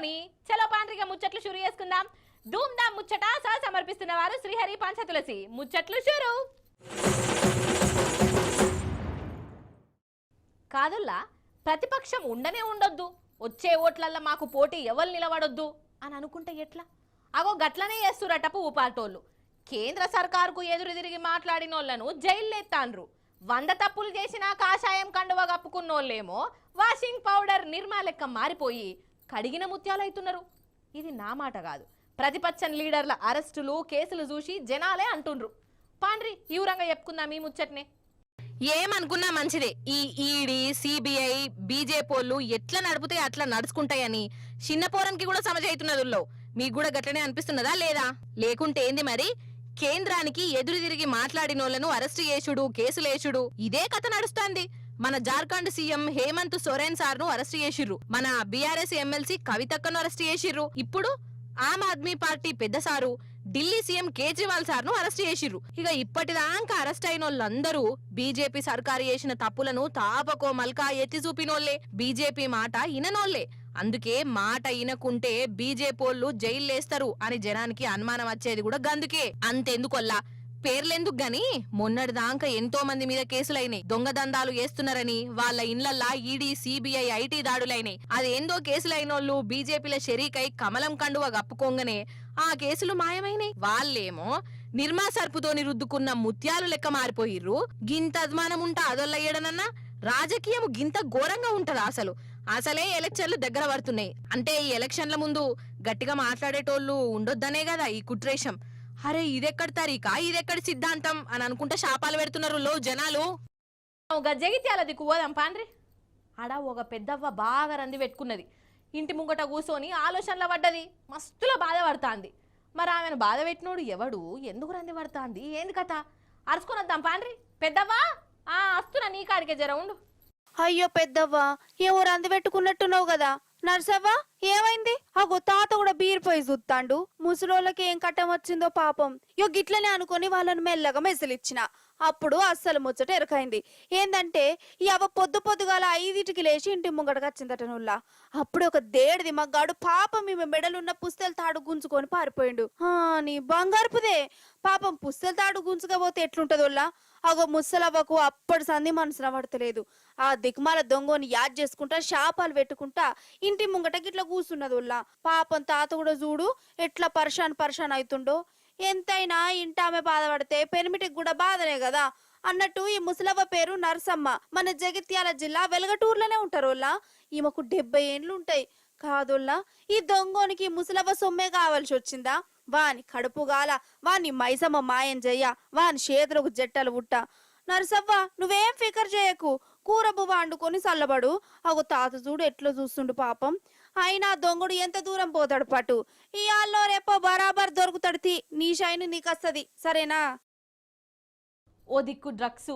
అనుకొని చలో పాండ్రిగా ముచ్చట్లు షురు చేసుకుందాం. ధూమ్ ధామ్ ముచ్చట సమర్పిస్తున్న వారు శ్రీహరి పంచతులసి. ముచ్చట్లు షురు. కాదుల్లా ప్రతిపక్షం ఉండనే ఉండొద్దు, వచ్చే ఓట్లల్లో మాకు పోటీ ఎవరు నిలబడొద్దు అని అనుకుంటే ఎట్లా? అగో గట్లనే చేస్తురట పువ్వుపాటోళ్ళు. కేంద్ర సర్కారుకు ఎదురు తిరిగి మాట్లాడినోళ్లను జైల్లేత్తాన్రు. 100 తప్పులు చేసినా కాషాయం కండువ కప్పుకున్నోళ్ళేమో వాషింగ్ పౌడర్ నిర్మా లెక్క మారిపోయి కడిగిన ముత్యాలైతున్నారు. ఇది నా మాట కాదు, ప్రతిపక్షం లీడర్ల అరెస్టులు కేసులు చూసి జనాలే అంటుండ్రు. పాండ్రి ఈ ఊరంగా చెప్పుకుందాం ఈ ముచ్చట్నే. ఏమనుకున్నా మంచిదే. ఈ ఈడీ సిబిఐ బీజేపీలు ఎట్లా నడిపితే అట్లా నడుచుకుంటాయని చిన్న పోరానికి కూడా సమజైతున్నదుల్లో. మీకు కూడా గట్లనే అనిపిస్తున్నదా లేదా? లేకుంటే ఏంది మరి? కేంద్రానికి ఎదురు తిరిగి మాట్లాడినోళ్లను అరెస్ట్ చేసుడు కేసులేసుడు ఇదే కథ నడుస్తాంది. మన జార్ఖండ్ సీఎం హేమంత్ సోరెన్ సార్ ను అరెస్ట్ చేసిర్రు. మన బీఆర్ఎస్ ఎమ్మెల్సీ కవితక్కను అరెస్ట్ చేసిర్రు. ఇప్పుడు ఆమ్ ఆద్మీ పార్టీ పెద్ద sir Delhi CM Kejriwal sir ను అరెస్ట్ చేసిర్రు. ఇక ఇప్పటిదాకా అరెస్ట్ అయిన వాళ్ళందరూ బీజేపీ సర్కారు చేసిన తప్పులను తాపకో మల్కా ఎత్తి చూపినోళ్లే, బీజేపీ మాట ఇననోళ్లే. అందుకే మాట ఇనకుంటే బీజేపీలు జైల్లేస్తారు అని జనానికి అనుమానం వచ్చేది కూడా గందుకే. అంతెందుకొల్లా పేర్లెందుకు గాని మొన్నటిదాకా ఎంతో మంది మీద కేసులైనాయి. దొంగదందాలు చేస్తున్నారని వాళ్ళ ఇండ్లల్లా ఈడీ సిబిఐ ఐటీ దాడులైనాయి. అదేందో కేసులైనోళ్లు బీజేపీల షరీకై కమలం కండువ గప్పుకోంగనే ఆ కేసులు మాయమైనాయి. వాళ్ళేమో నిర్మా సర్పుతోని రుద్దుకున్న ముత్యాలు లెక్క మారిపోయిర్రు. గింత అద్మానం ఉంటా అదొల్లయ్యడనన్నా రాజకీయం గింత ఘోరంగా ఉంటదా? అసలే ఎలక్షన్లు దగ్గర పడుతున్నాయి అంటే ఈ ఎలక్షన్ల ముందు గట్టిగా మాట్లాడేటోళ్లు ఉండొద్దనే కదా ఈ కుట్రేషం. అరే ఇదెక్కడి తరీకా, ఇదెక్కడి సిద్ధాంతం అని అనుకుంటా శాపాలు పెడుతున్నారు లో జనాలు. జగిత్యాల దిక్కు పోదాం పాండ్రి. ఆడ ఒక పెద్దవ్వ బాగా రంది పెట్టుకున్నది. ఇంటి ముంగట కూర్చొని ఆలోచనల పడ్డది. మస్తులో బాధపడుతాంది. మరి ఆమెను బాధ పెట్టినోడు ఎవడు, ఎందుకు రంది పడుతాంది, ఏంది కథ అరుచుకొని వద్దాం పాండ్రి. పెద్దవ్వా వస్తున్నా నీ కాడికే జర ఉండు. అయ్యో పెద్దవ్వా, ఎవరు అంది పెట్టుకున్నట్టున్నావు కదా. నర్సవ్వా ఏమైంది? అగో తాత కూడా బీరిపోయి చూస్తాండు. ముసలోళ్ళకి ఏం కట్టం వచ్చిందో పాపం. గిట్లనే అనుకుని వాళ్ళని మెల్లగా మెసలిచ్చిన. అప్పుడు అస్సలు ముచ్చట ఎరకైంది. ఏందంటే ఈ అవ్వ పొద్దుగాల 5ంటికి లేచి ఇంటి ముంగటకు వచ్చిందట నుల్లా. అప్పుడు ఒక దేడిది మగ్గాడు పాపం ఈమె మెడలున్న పుస్తల తాడు గుంజుకొని పారిపోయిండు. నీ బంగారుపుదే పాపం పుస్తల తాడు గుంజుకపోతే ఎట్లుంటదోల్లా. అగో ముసలవ్వకు అప్పటి సంధి మనసున పడతలేదు. ఆ దిక్మాల దొంగని యాద్ చేసుకుంటా శాపాలు పెట్టుకుంటా ఇంటి ముంగట గిట్లా కూసున్నదోల్లా. పాపం తాత కూడా చూడు ఎట్లా పర్షాన్ అవుతుండో. ఎంతైనా ఇంటామె బాధపడితే పెనిమిటికి కూడా బాధనే కదా అన్నట్టు ఈ ముసలవ్వ పేరు నరసమ్మ. మన జగిత్యాల జిల్లా వెలగటూర్లోనే ఉంటారోల్లా. ఈమెకు 70 ఏండ్లు ఉంటాయి. కాదోల్లా ఈ దొంగోనికి ముసలవ్వ సొమ్మే కావాల్సి వచ్చిందా? వాని కడుపు గాల, వాని మైసమ్మ మాయం చెయ్య, వాని చేతులకు జట్టలు పుట్ట. నరసవ్వ నువ్వేం ఫికర్ చేయకు, కూర బువ్వ వండుకొని చల్లబడు. అగో తాత చూడు ఎట్లా చూస్తుండు పాపం. అయినా దొంగడు ఎంత దూరం పోతాడు పటు. ఇయాల్లో రేపో బరాబర్ దొరుకుతాడు. నీ షైన్ నీకస్తది సరేనా? ఓ దిక్కు డ్రగ్స్,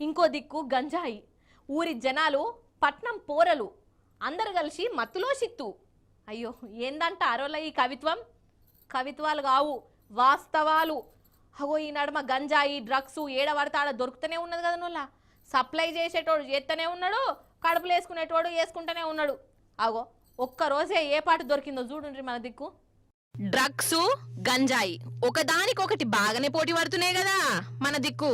ఇంకో దిక్కు గంజాయి. ఊరి జనాలు పట్నం పోరలు అందరు కలిసి మత్తులో సిత్తు. అయ్యో ఏందంట అరోల ఈ కవిత్వాలు కావు వాస్తవాలు. అగో ఈ నడుమ గంజాయి డ్రగ్స్ ఏడబడతాడ దొరుకుతూనే ఉన్నది కదా నోళ్ళ. సప్లై చేసేటోడు చేస్తూనే ఉన్నాడు, కడుపులు వేసుకునేటోడు వేసుకుంటూనే ఉన్నాడు. అగో ఒక్కరోజే ఏ పాటు దొరికిందో చూడుండ్రి మన దిక్కు. డ్రగ్స్ గంజాయి ఒకదానికొకటి బాగానే పోటీ పడుతున్నాయి కదా మన దిక్కు.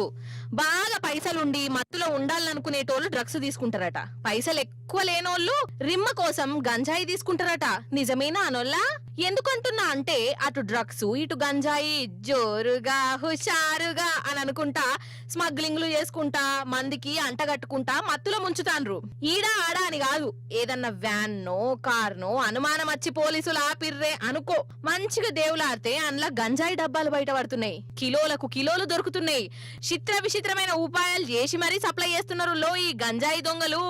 బాగా పైసలుండి మత్తులో ఉండాలనుకునేటోళ్ళు డ్రగ్స్ తీసుకుంటారట. పైసలు ఎక్కువ లేనోళ్ళు రిమ్మ కోసం గంజాయి తీసుకుంటారట. నిజమేనా అనోళ్ళా? ఎందుకంటున్నా అంటే అటు డ్రగ్స్ ఇటు గంజాయి జోరుగా హుషారుగా అని అనుకుంటా స్మగ్లింగ్లు చేసుకుంటా మందికి అంటగట్టుకుంటా మత్తులో ముంచుతాన్రు. ఈడా ఆడా అని కాదు, ఏదన్నా వ్యాన్నో కార్నో అనుమానం వచ్చి పోలీసులు ఆపిర్రే అనుకో, మంచిగా దేవులాడితే అందులో గంజాయి డబ్బాలు బయట పడుతున్నాయి. కిలోలకు కిలోలు దొరుకుతున్నాయి. విచిత్రమైన ఉపాయాలు చేసి మరీ సప్లై చేస్తున్నారు లో ఈ గంజాయి దొంగలు.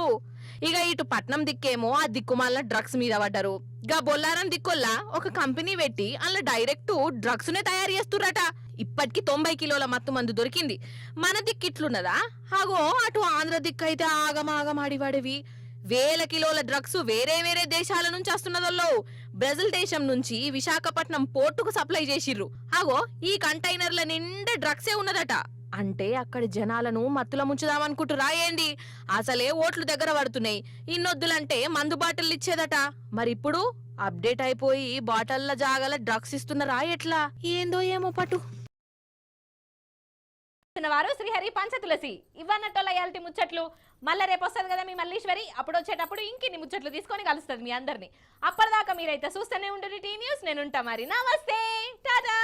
ఇక ఇటు పట్నం దిక్కేమో ఆ దిక్కుమాల డ్రగ్స్ మీద పడ్డారు. గా బొల్లారం దిక్కొల్లా ఒక కంపెనీ పెట్టి అందులో డైరెక్ట్ డ్రగ్స్ నే తయారు చేస్తుర్రట. ఇప్పటికి 90 కిలోల మత్తు మందు దొరికింది. మన దిక్కిట్లున్నదా? అగో అటు ఆంధ్ర దిక్కైతే ఆగమాగమాడివాడేవి 1000 కిలోల డ్రగ్స్ వేరే దేశాల నుంచి వస్తున్నదోల్లో. బ్రెజిల్ దేశం నుంచి విశాఖపట్నం పోర్టుకు సప్లై చేసిర్రు. అగో ఈ కంటైనర్ల నిండా డ్రగ్సే ఉన్నదట. అంటే అక్కడి జనాలను మత్తుల ముంచుదామనుకుంటురా ఏంది? అసలే ఓట్లు దగ్గర పడుతున్నాయి, ఇన్నొద్దులంటే మందు బాటిల్ ఇచ్చేదట. మరి ఇప్పుడు అప్డేట్ అయిపోయి బాటల్ల జాగల డ్రగ్స్ ఇస్తున్నారా ఎట్లా? ఏందో ఏమో పటు. వారు శ్రీహరి పంచతులసి ఇవ్వన్నట్టు లయాలిటీ ముచ్చట్లు. మళ్ళీ రేపు వస్తుంది కదా మీ మల్లీశ్వరి, అప్పుడు వచ్చేటప్పుడు ఇంకిన్ని ముచ్చట్లు తీసుకొని కలుస్తుంది మీ అందరినీ. అప్పటిదాకా మీరైతే చూస్తూనే ఉంటుంది టీ న్యూస్. నేను ఉంటా మరి. నమస్తే, టాటా.